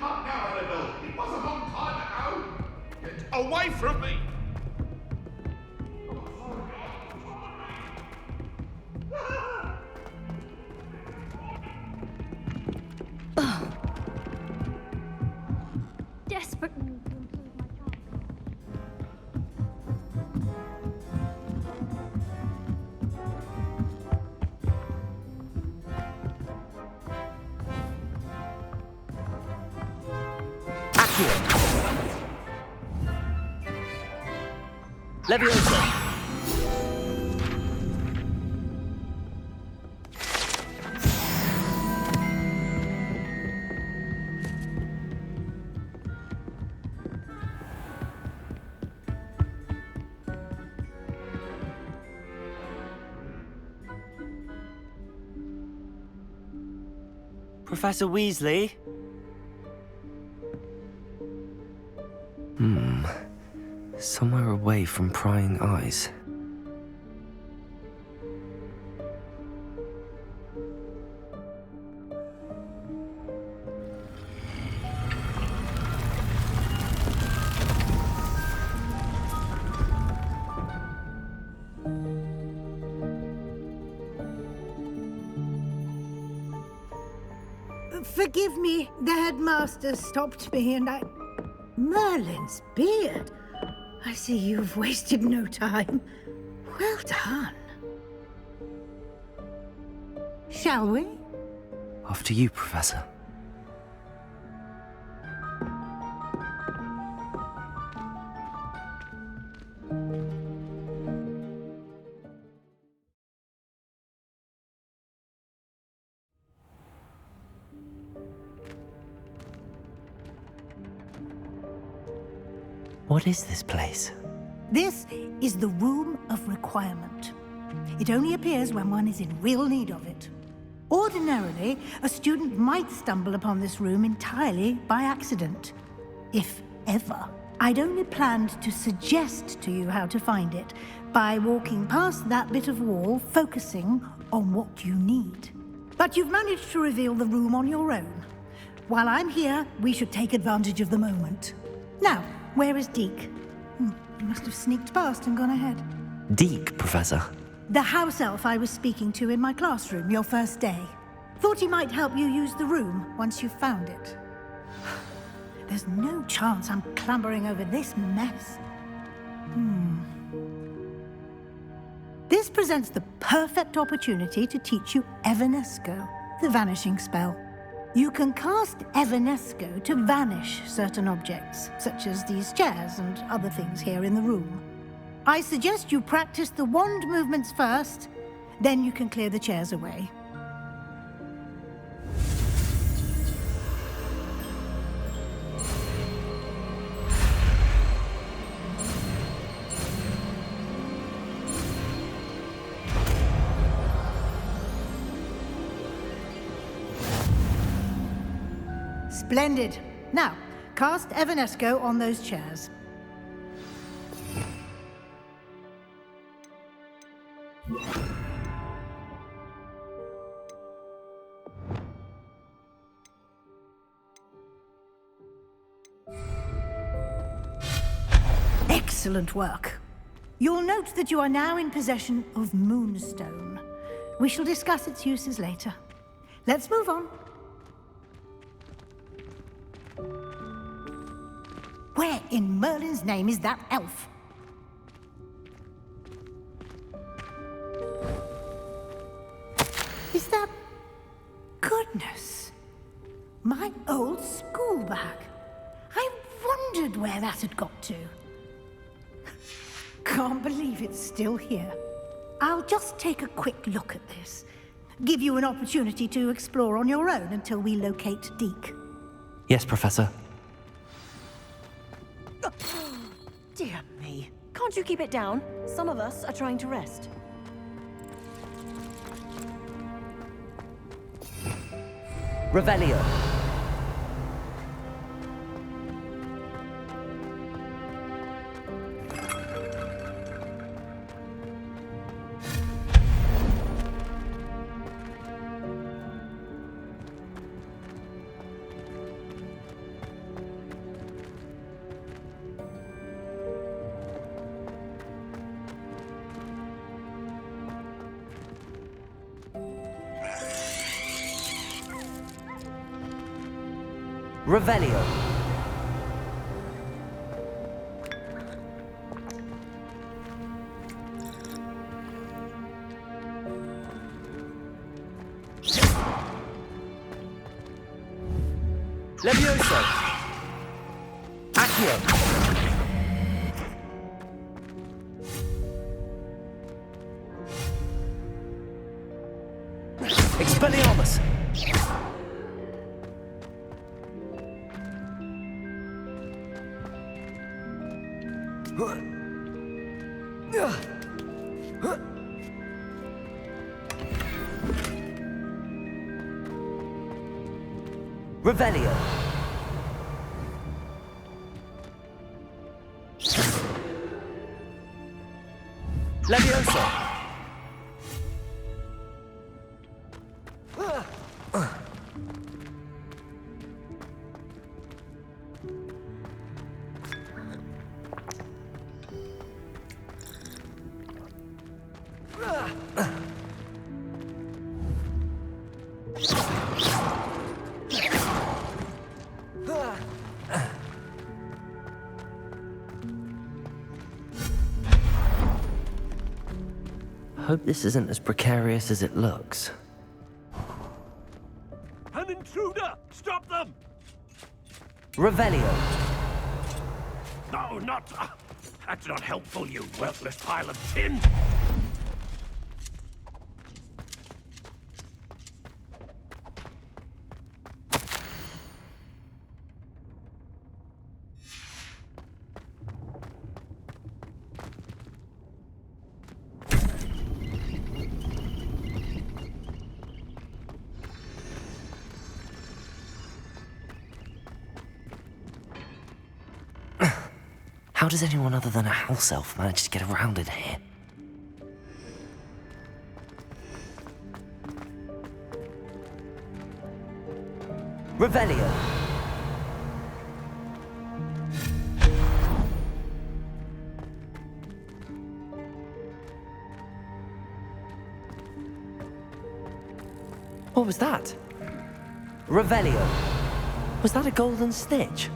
calm down a little. It was a long time ago. Get away from me. Desperate. Leviosa! Professor Weasley? Somewhere away from prying eyes. Forgive me, the headmaster stopped me and I... Merlin's beard! I see you've wasted no time. Well done. Shall we? After you, Professor. What is this place? This is the Room of Requirement. It only appears when one is in real need of it. Ordinarily, a student might stumble upon this room entirely by accident. If ever. I'd only planned to suggest to you how to find it by walking past that bit of wall, focusing on what you need. But you've managed to reveal the room on your own. While I'm here, we should take advantage of the moment. Now, where is Deke? He must have sneaked past and gone ahead. Deke, Professor. The house elf I was speaking to in my classroom your first day. Thought he might help you use the room once you've found it. There's no chance I'm clambering over this mess. This presents the perfect opportunity to teach you Evanesco, the vanishing spell. You can cast Evanesco to vanish certain objects, such as these chairs and other things here in the room. I suggest you practice the wand movements first, then you can clear the chairs away. Splendid. Now, cast Evanesco on those chairs. Excellent work. You'll note that you are now in possession of Moonstone. We shall discuss its uses later. Let's move on. Where in Merlin's name is that elf? Is that... Goodness! My old school bag. I wondered where that had got to. Can't believe it's still here. I'll just take a quick look at this. Give you an opportunity to explore on your own until we locate Deke. Yes, Professor. Dear me. Can't you keep it down? Some of us are trying to rest. Revelio. Revelio. Levioso. Accio. Expelliarmus. Revelio. Levioso. Hope this isn't as precarious as it looks. An intruder! Stop them! Revelio. No, not... that's not helpful, you worthless pile of tin! How does anyone other than a house elf manage to get around in here? Revelio. What was that? Revelio. Was that a golden snitch?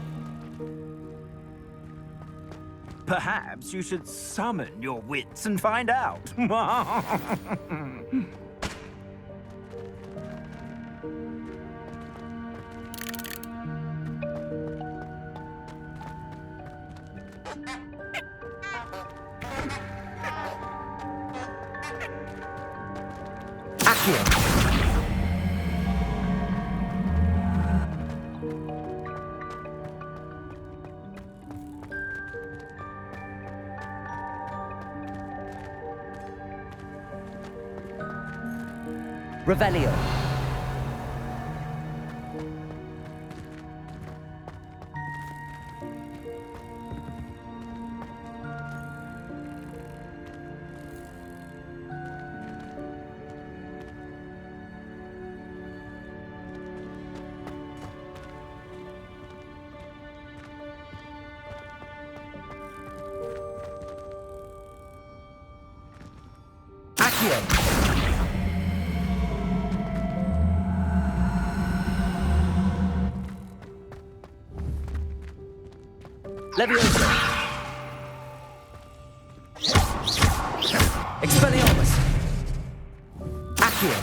Perhaps you should summon your wits and find out. Accio. Revelio. Accio. Levioso. Expelliarmus. Accio.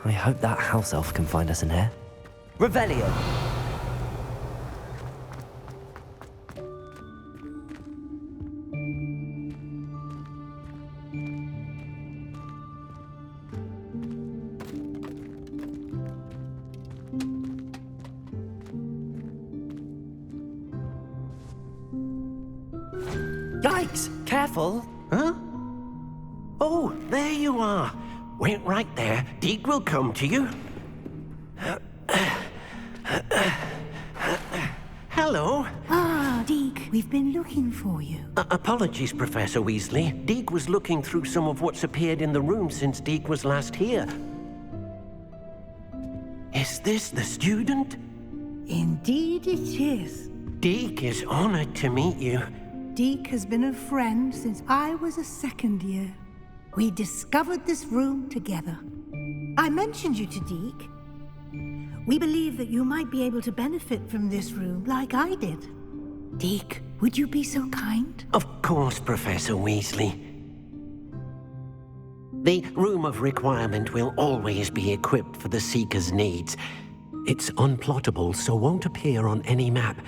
I hope that house elf can find us in here. Revelio. Yikes! Careful! Huh? Oh, there you are. Wait right there. Deke will come to you. Hello. Ah, Deke, we've been looking for you. Apologies, Professor Weasley. Deke was looking through some of what's appeared in the room since Deke was last here. Is this the student? Indeed it is. Deke is honored to meet you. Deke has been a friend since I was a second year. We discovered this room together. I mentioned you to Deke. We believe that you might be able to benefit from this room like I did. Deke, would you be so kind? Of course, Professor Weasley. The Room of Requirement will always be equipped for the Seeker's needs. It's unplottable, so won't appear on any map.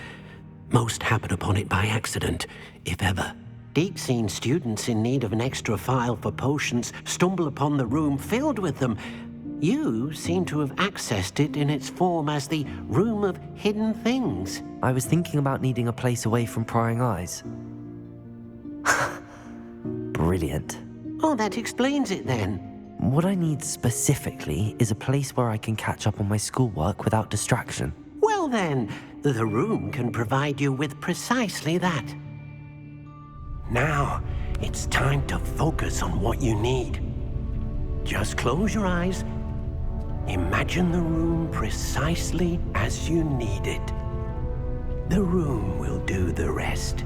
Most happen upon it by accident, if ever. Deke's seen students in need of an extra file for potions stumble upon the room filled with them. You seem to have accessed it in its form as the Room of Hidden Things. I was thinking about needing a place away from prying eyes. Brilliant. Oh, that explains it then. What I need specifically is a place where I can catch up on my schoolwork without distraction. Well then, the room can provide you with precisely that. Now, it's time to focus on what you need. Just close your eyes. Imagine the room precisely as you need it. The room will do the rest.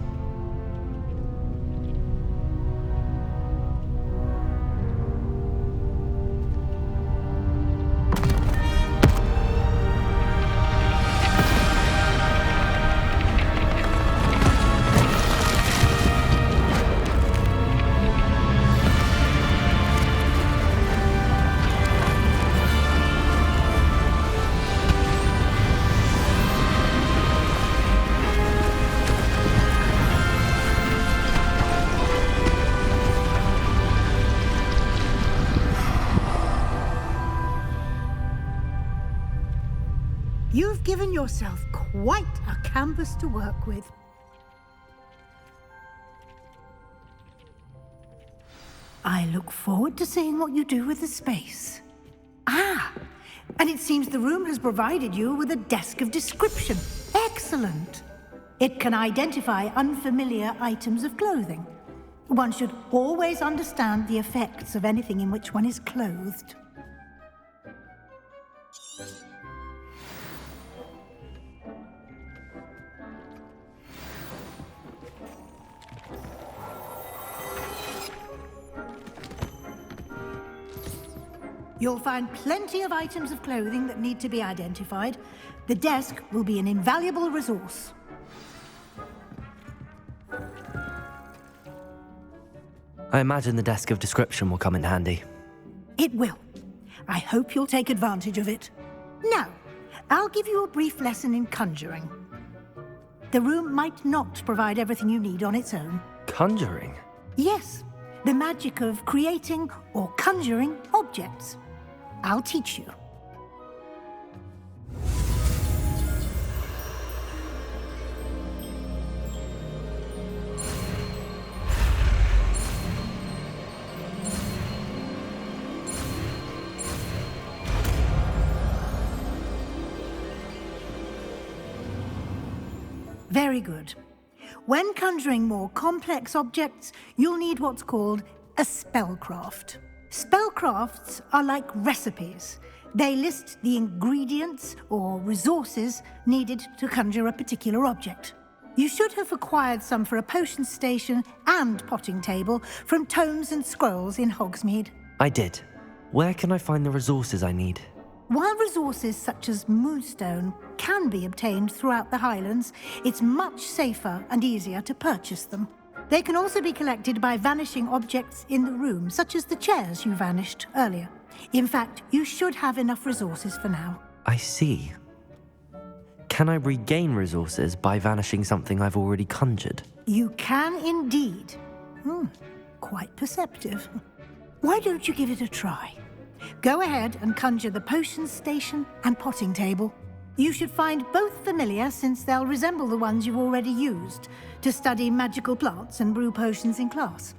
You've given yourself quite a canvas to work with. I look forward to seeing what you do with the space. Ah, and it seems the room has provided you with a desk of description. Excellent. It can identify unfamiliar items of clothing. One should always understand the effects of anything in which one is clothed. You'll find plenty of items of clothing that need to be identified. The desk will be an invaluable resource. I imagine the desk of description will come in handy. It will. I hope you'll take advantage of it. Now, I'll give you a brief lesson in conjuring. The room might not provide everything you need on its own. Conjuring? Yes, the magic of creating or conjuring objects. I'll teach you. Very good. When conjuring more complex objects, you'll need what's called a spellcraft. Spellcrafts are like recipes. They list the ingredients or resources needed to conjure a particular object. You should have acquired some for a potion station and potting table from tomes and scrolls in Hogsmeade. I did. Where can I find the resources I need? While resources such as Moonstone can be obtained throughout the Highlands, it's much safer and easier to purchase them. They can also be collected by vanishing objects in the room, such as the chairs you vanished earlier. In fact, you should have enough resources for now. I see. Can I regain resources by vanishing something I've already conjured? You can indeed. Quite perceptive. Why don't you give it a try? Go ahead and conjure the potion station and potting table. You should find both familiar, since they'll resemble the ones you've already used to study magical plants and brew potions in class.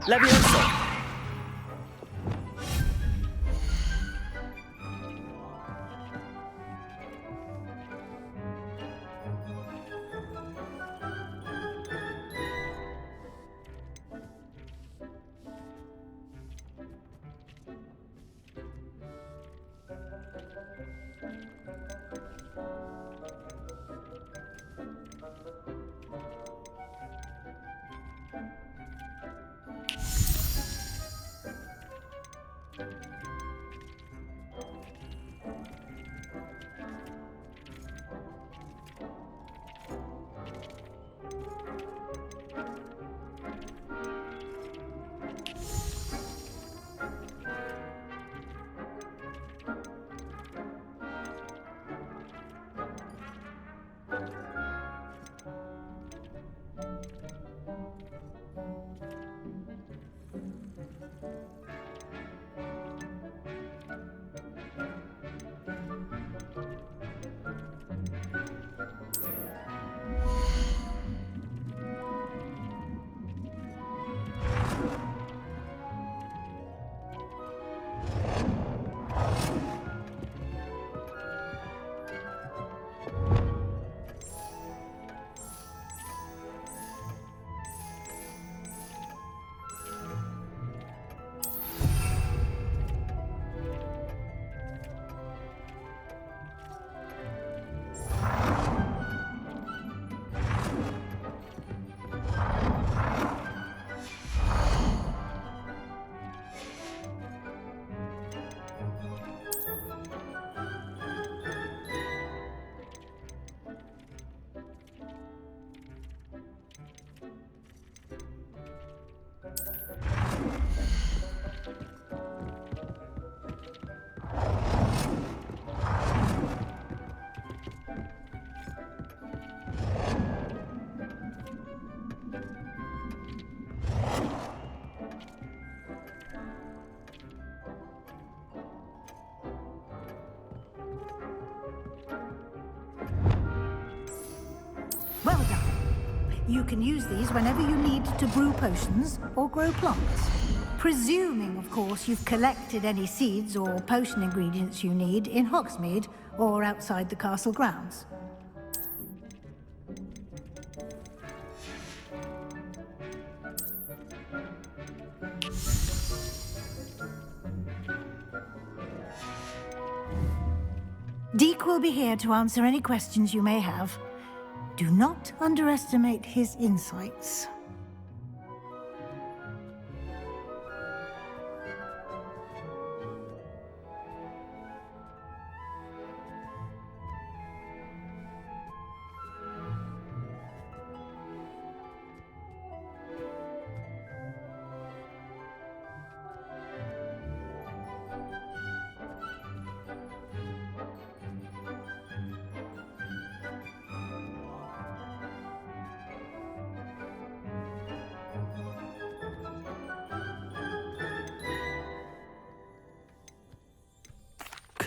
Leviosa! You can use these whenever you need to brew potions or grow plants. Presuming, of course, you've collected any seeds or potion ingredients you need in Hogsmeade or outside the castle grounds. Deke will be here to answer any questions you may have. Do not underestimate his insights.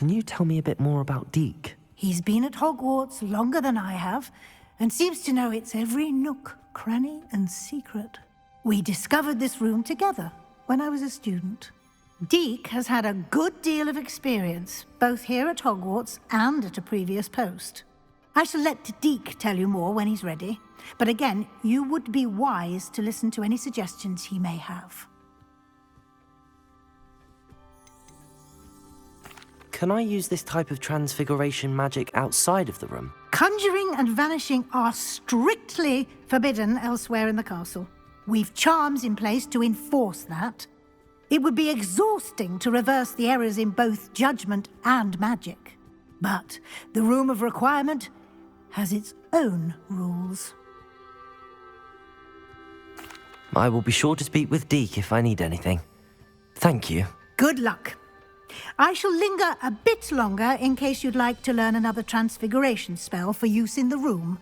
Can you tell me a bit more about Deke? He's been at Hogwarts longer than I have, and seems to know its every nook, cranny, and secret. We discovered this room together when I was a student. Deke has had a good deal of experience, both here at Hogwarts and at a previous post. I shall let Deke tell you more when he's ready, but again, you would be wise to listen to any suggestions he may have. Can I use this type of transfiguration magic outside of the room? Conjuring and vanishing are strictly forbidden elsewhere in the castle. We've charms in place to enforce that. It would be exhausting to reverse the errors in both judgment and magic. But the Room of Requirement has its own rules. I will be sure to speak with Deke if I need anything. Thank you. Good luck. I shall linger a bit longer in case you'd like to learn another transfiguration spell for use in the room.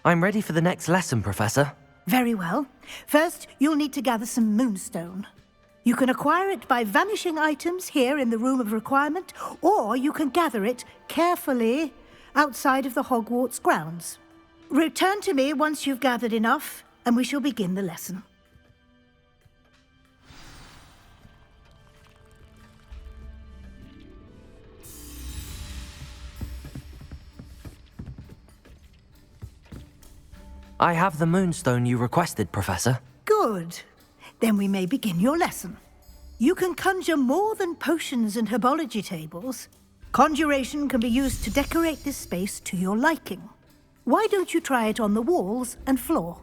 I'm ready for the next lesson, Professor. Very well. First, you'll need to gather some moonstone. You can acquire it by vanishing items here in the Room of Requirement, or you can gather it carefully outside of the Hogwarts grounds. Return to me once you've gathered enough, and we shall begin the lesson. I have the moonstone you requested, Professor. Good. Then we may begin your lesson. You can conjure more than potions and herbology tables. Conjuration can be used to decorate this space to your liking. Why don't you try it on the walls and floor?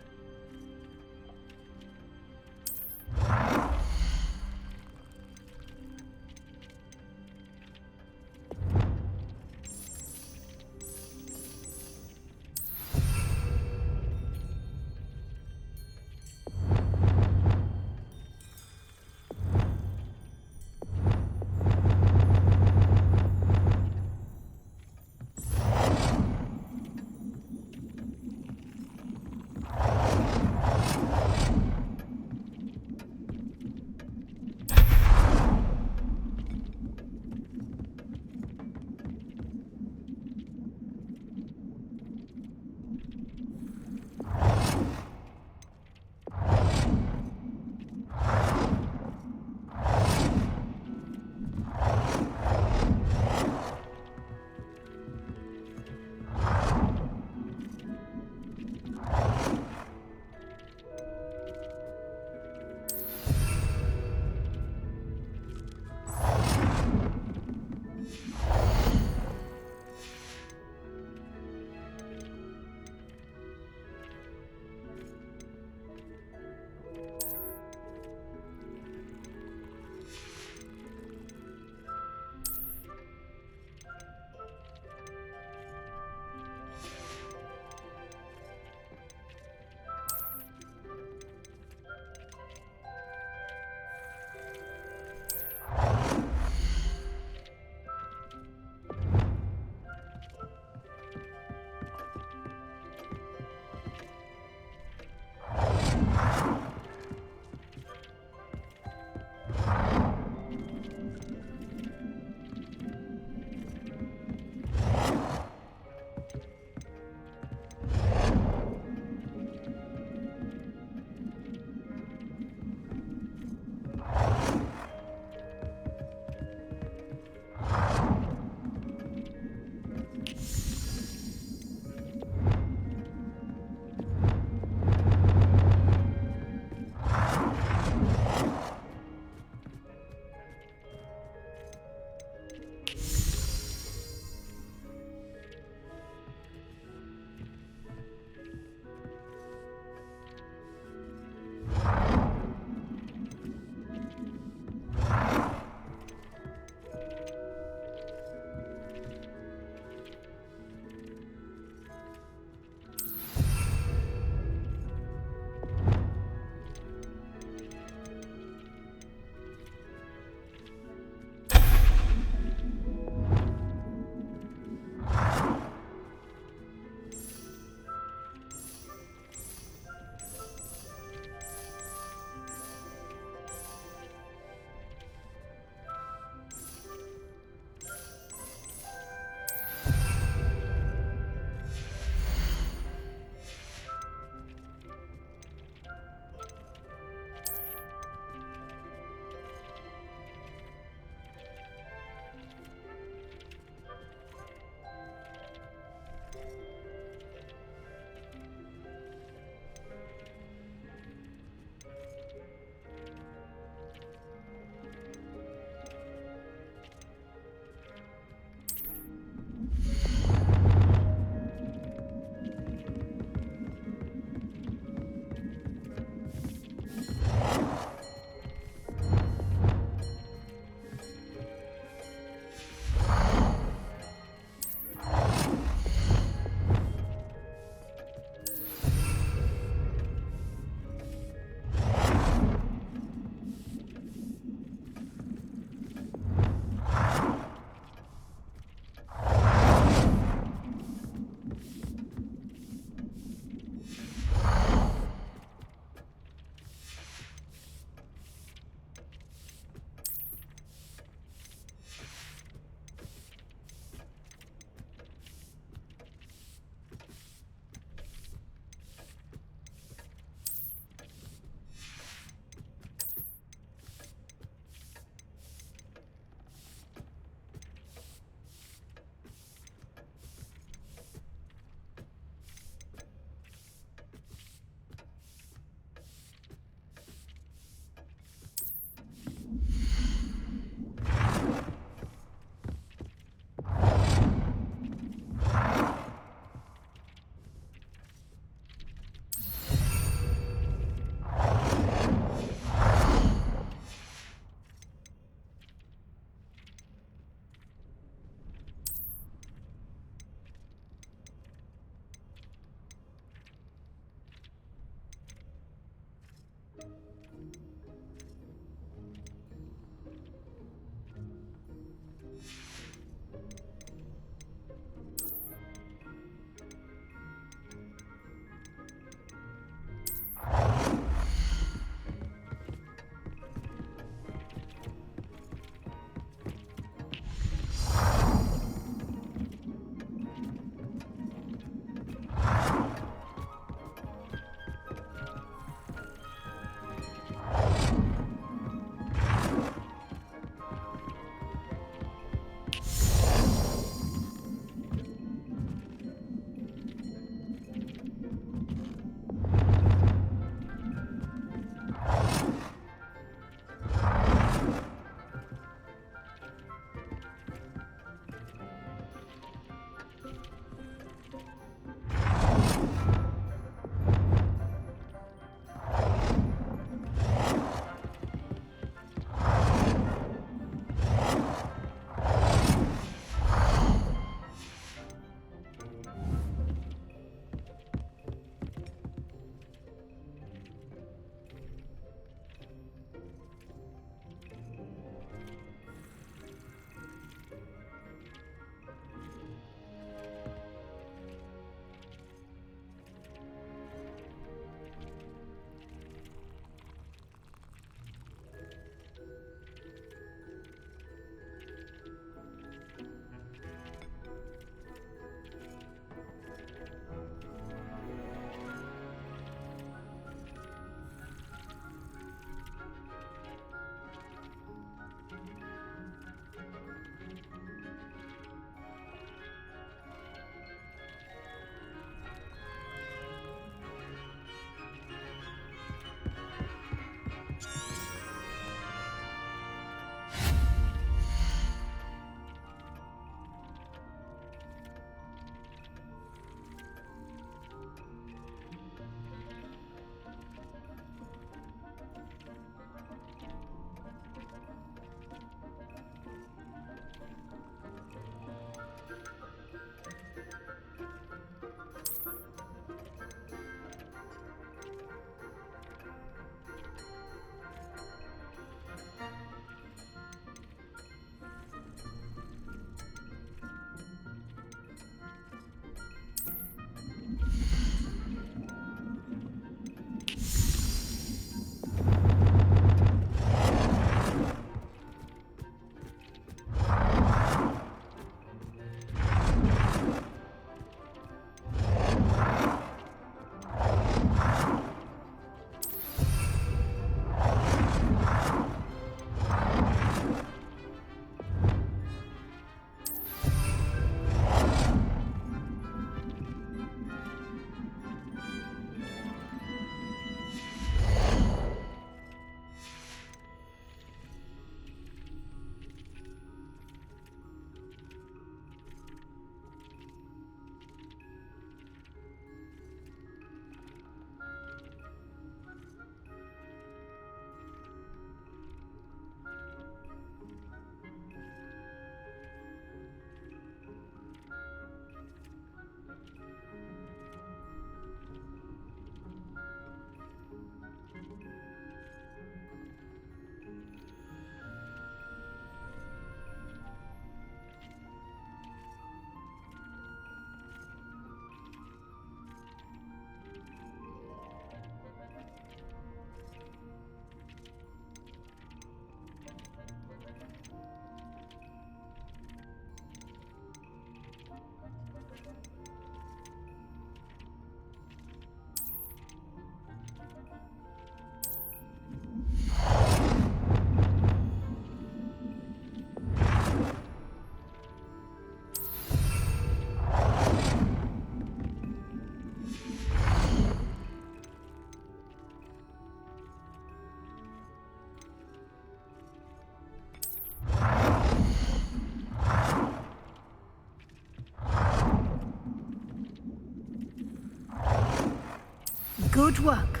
Good work.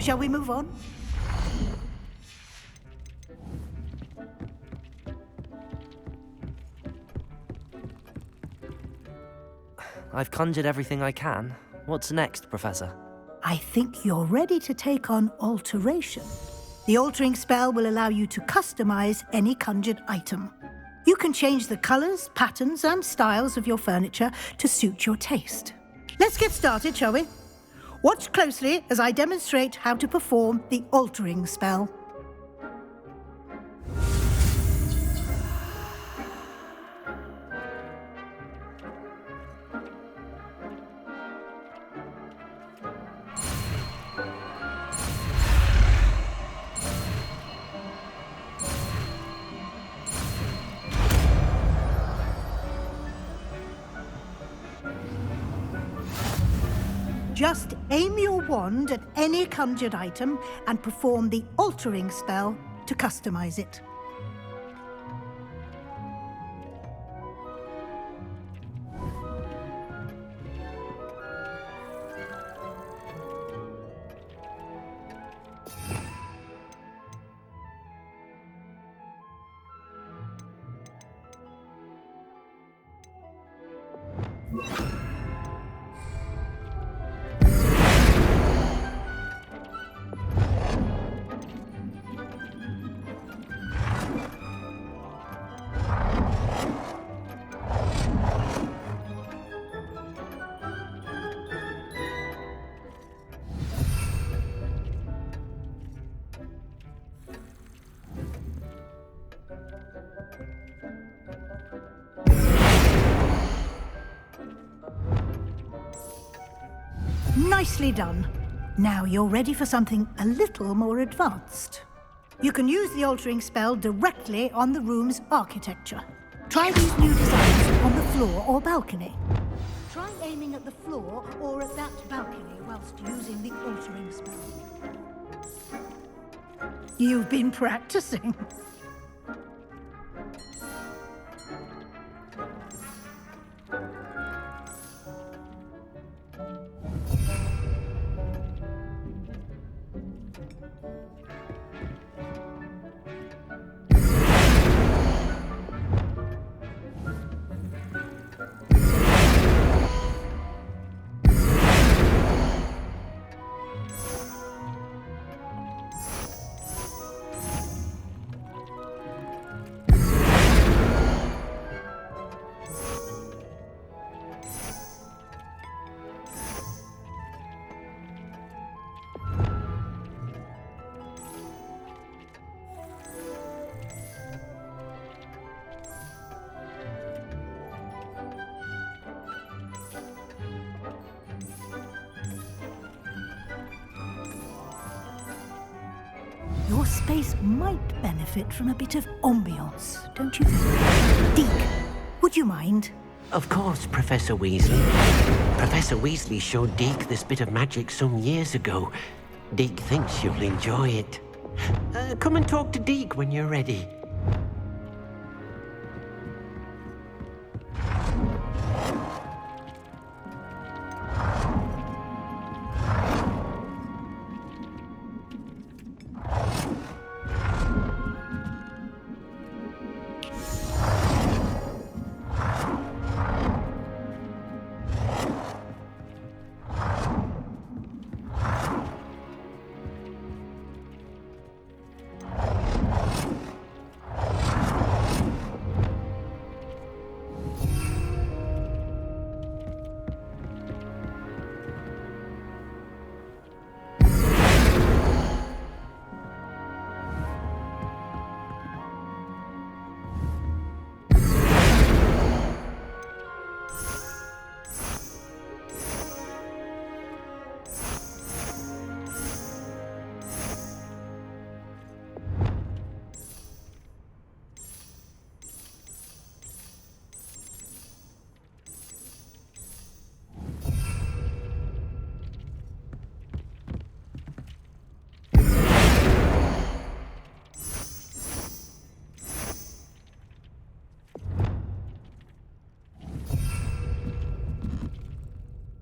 Shall we move on? I've conjured everything I can. What's next, Professor? I think you're ready to take on alteration. The altering spell will allow you to customize any conjured item. You can change the colors, patterns, and styles of your furniture to suit your taste. Let's get started, shall we? Watch closely as I demonstrate how to perform the altering spell. Just aim your wand at any conjured item and perform the altering spell to customize it. Nicely done. Now you're ready for something a little more advanced. You can use the altering spell directly on the room's architecture. Try these new designs on the floor or balcony. Try aiming at the floor or at that balcony whilst using the altering spell. You've been practicing. Your space might benefit from a bit of ambiance, don't you think? Deke, would you mind? Of course, Professor Weasley. Professor Weasley showed Deke this bit of magic some years ago. Deke thinks you'll enjoy it. Come and talk to Deke when you're ready.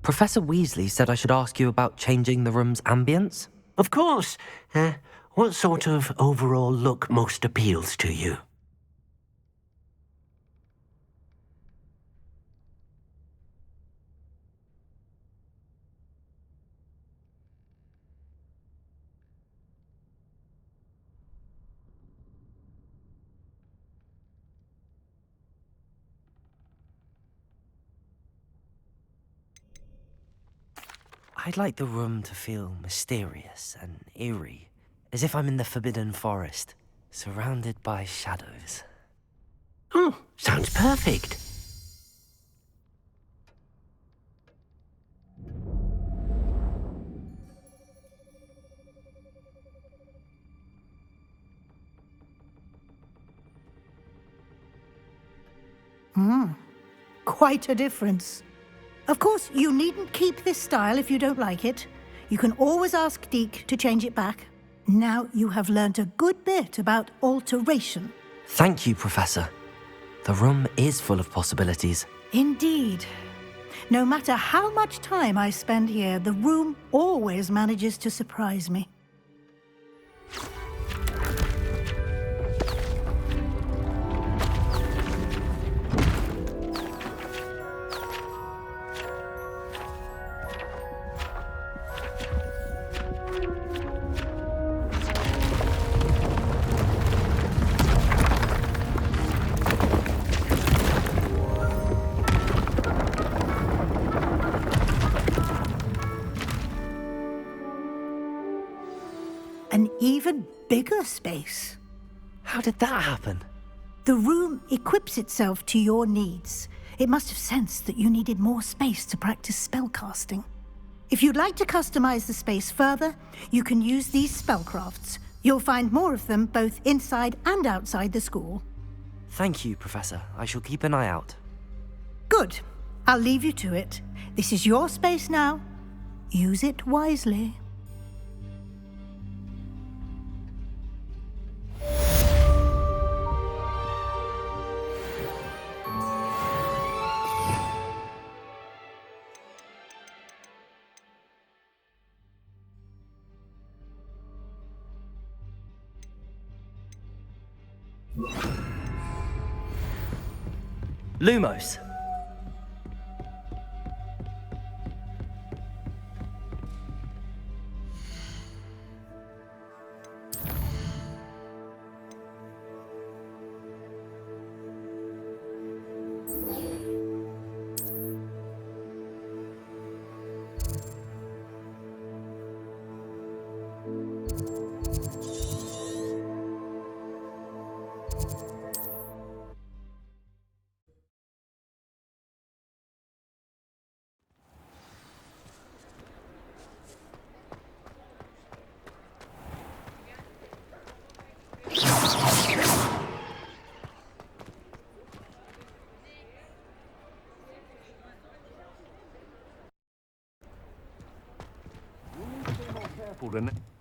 Professor Weasley said I should ask you about changing the room's ambience. Of course. What sort of overall look most appeals to you? I'd like the room to feel mysterious and eerie, as if I'm in the Forbidden Forest, surrounded by shadows. Oh, sounds perfect. Quite a difference. Of course, you needn't keep this style if you don't like it. You can always ask Deke to change it back. Now you have learnt a good bit about alteration. Thank you, Professor. The room is full of possibilities. Indeed. No matter how much time I spend here, the room always manages to surprise me. An even bigger space. How did that happen? The room equips itself to your needs. It must have sensed that you needed more space to practice spellcasting. If you'd like to customize the space further, you can use these spellcrafts. You'll find more of them both inside and outside the school. Thank you, Professor. I shall keep an eye out. Good. I'll leave you to it. This is your space now. Use it wisely. Lumos.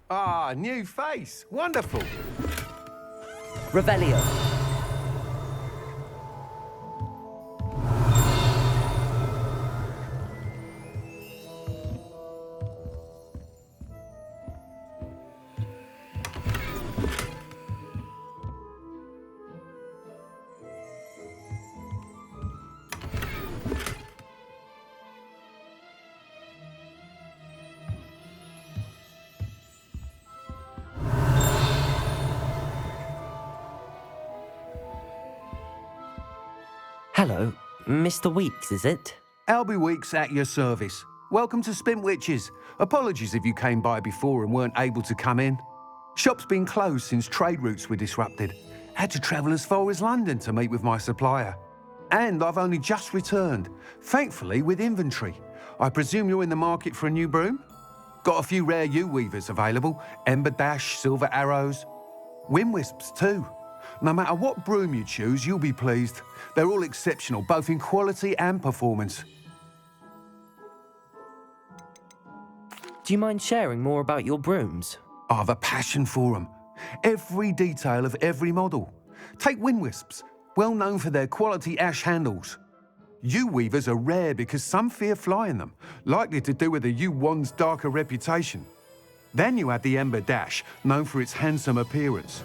Ah, new face. Wonderful. Revelio. Hello, Mr. Weeks, is it? Albie Weeks at your service. Welcome to Spintwitches. Apologies if you came by before and weren't able to come in. Shop's been closed since trade routes were disrupted. Had to travel as far as London to meet with my supplier. And I've only just returned, thankfully with inventory. I presume you're in the market for a new broom? Got a few rare yew-weavers available. Ember Dash, Silver Arrows. Wind Wisps too. No matter what broom you choose, you'll be pleased. They're all exceptional, both in quality and performance. Do you mind sharing more about your brooms? I've a passion for them. Every detail of every model. Take Wind Wisps, well known for their quality ash handles. Yew weavers are rare because some fear flying them, likely to do with the yew wand's darker reputation. Then you have the ember dash, known for its handsome appearance.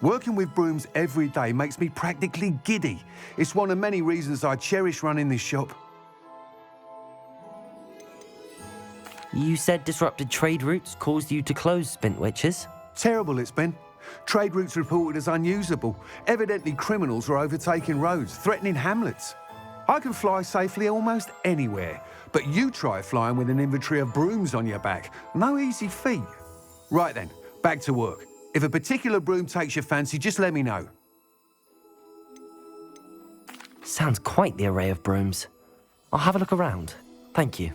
Working with brooms every day makes me practically giddy. It's one of many reasons I cherish running this shop. You said disrupted trade routes caused you to close Spintwitches? Terrible it's been. Trade routes reported as unusable. Evidently criminals are overtaking roads, threatening hamlets. I can fly safely almost anywhere, but you try flying with an inventory of brooms on your back. No easy feat. Right then, back to work. If a particular broom takes your fancy, just let me know. Sounds quite the array of brooms. I'll have a look around. Thank you.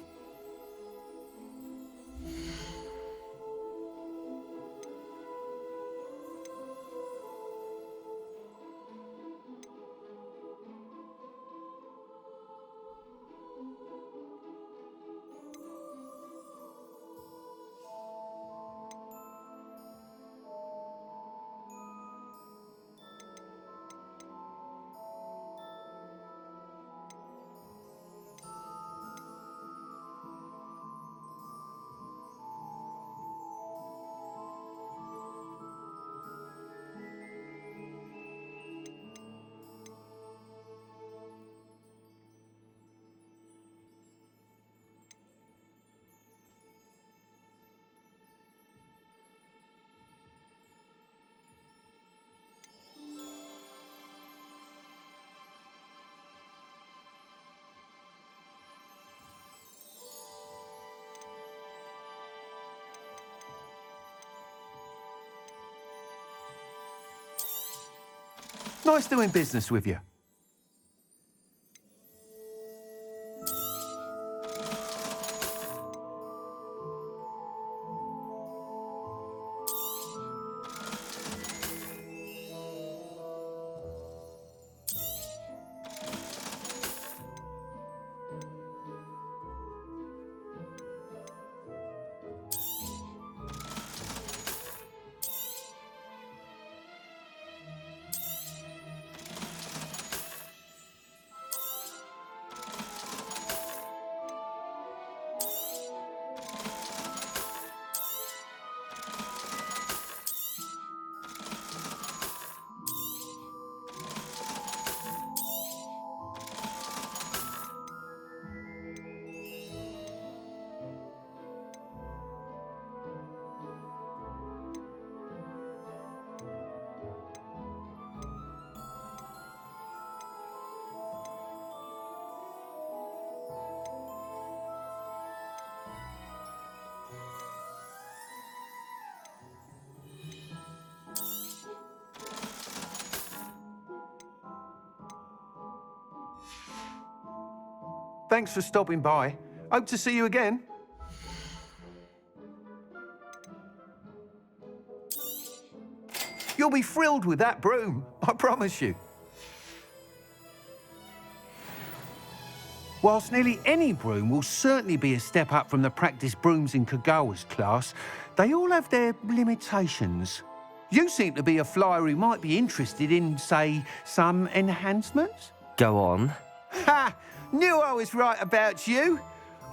Nice doing business with you. Thanks for stopping by. Hope to see you again. You'll be thrilled with that broom, I promise you. Whilst nearly any broom will certainly be a step up from the practice brooms in Kagawa's class, they all have their limitations. You seem to be a flyer who might be interested in, say, some enhancements? Go on. Ha! Knew I was right about you.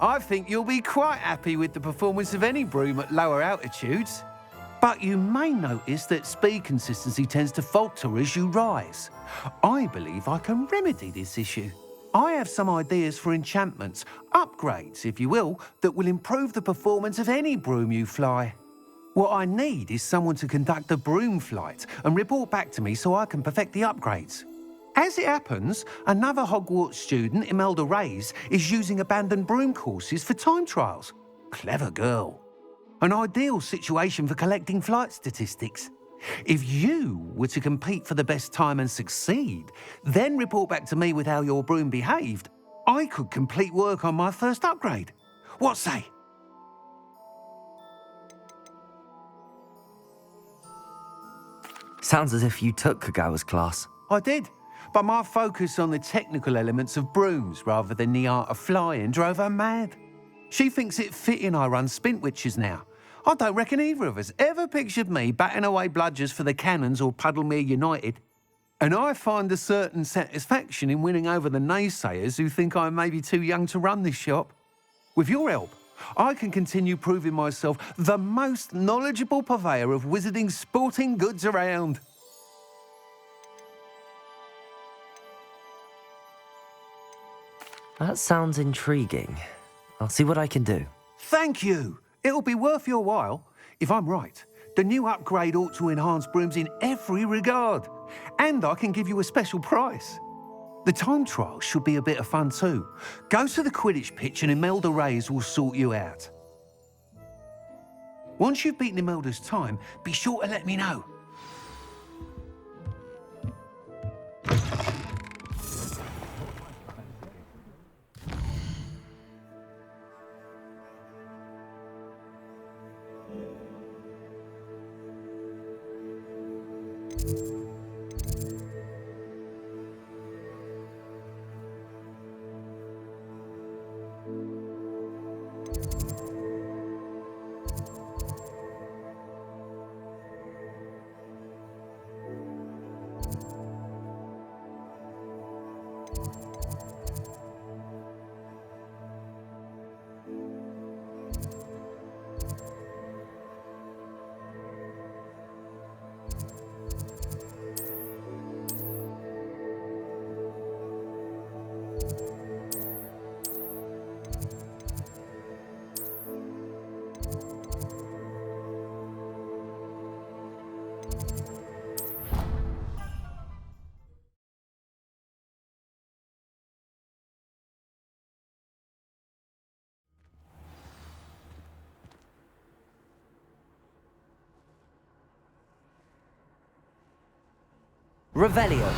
I think you'll be quite happy with the performance of any broom at lower altitudes. But you may notice that speed consistency tends to falter as you rise. I believe I can remedy this issue. I have some ideas for enchantments, upgrades, if you will, that will improve the performance of any broom you fly. What I need is someone to conduct a broom flight and report back to me so I can perfect the upgrades. As it happens, another Hogwarts student, Imelda Reyes, is using abandoned broom courses for time trials. Clever girl. An ideal situation for collecting flight statistics. If you were to compete for the best time and succeed, then report back to me with how your broom behaved, I could complete work on my first upgrade. What say? Sounds as if you took Kagawa's class. I did, but my focus on the technical elements of brooms rather than the art of flying drove her mad. She thinks it fitting I run Spintwitches now. I don't reckon either of us ever pictured me batting away bludgers for the Cannons or Puddlemere United. And I find a certain satisfaction in winning over the naysayers who think I may be too young to run this shop. With your help, I can continue proving myself the most knowledgeable purveyor of wizarding sporting goods around. That sounds intriguing. I'll see what I can do. Thank you. It'll be worth your while. If I'm right, the new upgrade ought to enhance brooms in every regard. And I can give you a special price. The time trial should be a bit of fun too. Go to the Quidditch pitch and Imelda Reyes will sort you out. Once you've beaten Imelda's time, be sure to let me know. Revelio.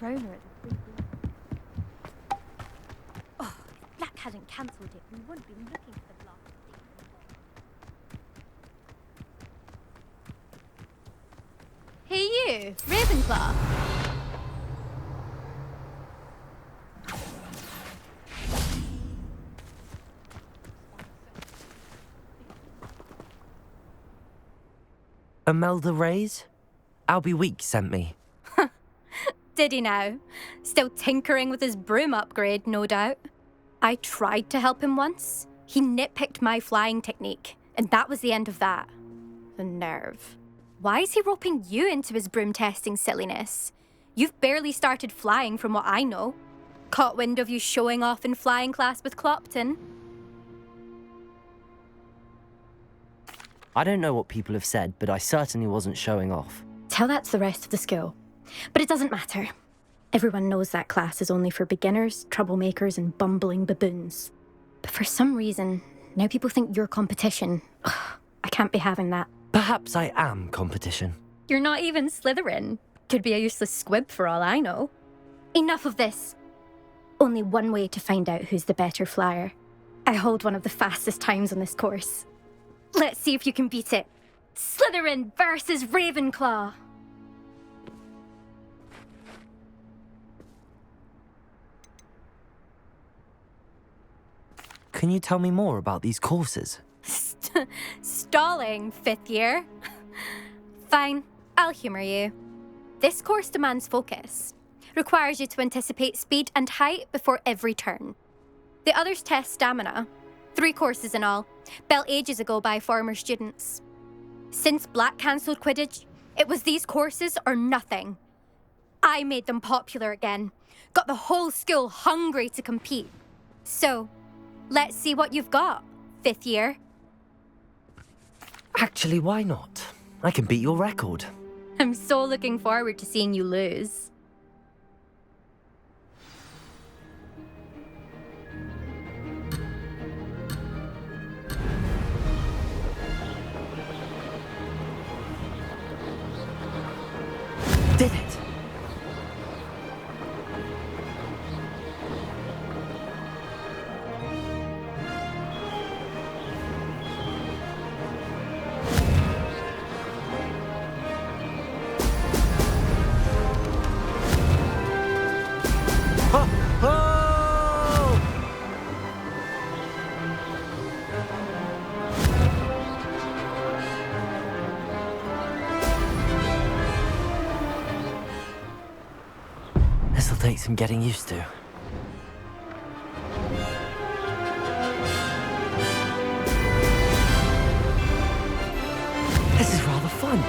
Rona at the 3D. Oh, if Black hadn't cancelled it, we wouldn't be looking for the blast. Hey you, Ravenclaw. Imelda Reyes? Albie Week sent me. Did he now? Still tinkering with his broom upgrade, no doubt. I tried to help him once. He nitpicked my flying technique, and that was the end of that. The nerve. Why is he roping you into his broom testing silliness? You've barely started flying from what I know. Caught wind of you showing off in flying class with Clopton. I don't know what people have said, but I certainly wasn't showing off. Tell that to the rest of the school. But it doesn't matter. Everyone knows that class is only for beginners, troublemakers, and bumbling baboons. But for some reason, now people think you're competition. Ugh, I can't be having that. Perhaps I am competition. You're not even Slytherin. Could be a useless squib for all I know. Enough of this. Only one way to find out who's the better flyer. I hold one of the fastest times on this course. Let's see if you can beat it. Slytherin versus Ravenclaw. Can you tell me more about these courses? Stalling, 5th year? Fine, I'll humour you. This course demands focus. Requires you to anticipate speed and height before every turn. The others test stamina. 3 courses in all, built ages ago by former students. Since Black cancelled Quidditch, it was these courses or nothing. I made them popular again. Got the whole school hungry to compete. So, let's see what you've got, 5th year. Actually, why not? I can beat your record. I'm so looking forward to seeing you lose. Did it! take some getting used to. This is rather fun.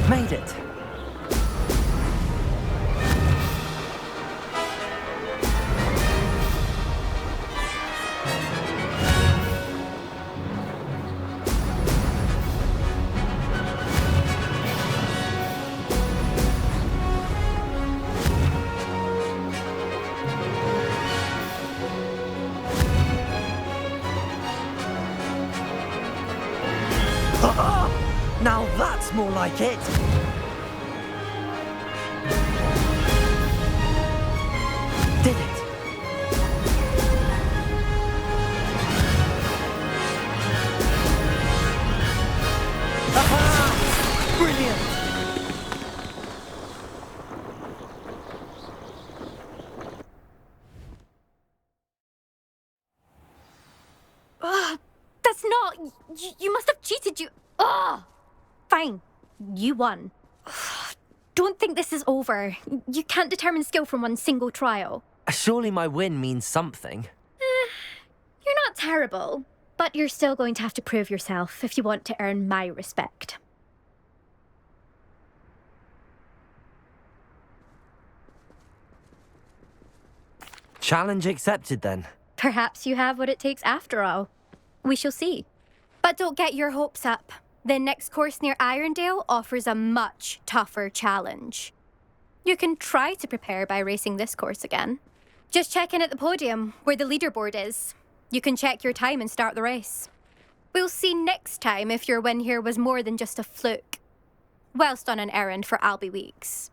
Made it. Now that's more like it. Did it. Aha! Brilliant. That's not... You must have cheated, you... Ugh! Fine. You won. Don't think this is over. You can't determine skill from one single trial. Surely my win means something. You're not terrible, but you're still going to have to prove yourself if you want to earn my respect. Challenge accepted then. Perhaps you have what it takes after all. We shall see. But don't get your hopes up. The next course near Irondale offers a much tougher challenge. You can try to prepare by racing this course again. Just check in at the podium, where the leaderboard is. You can check your time and start the race. We'll see next time if your win here was more than just a fluke. Whilst on an errand for Albie Weeks.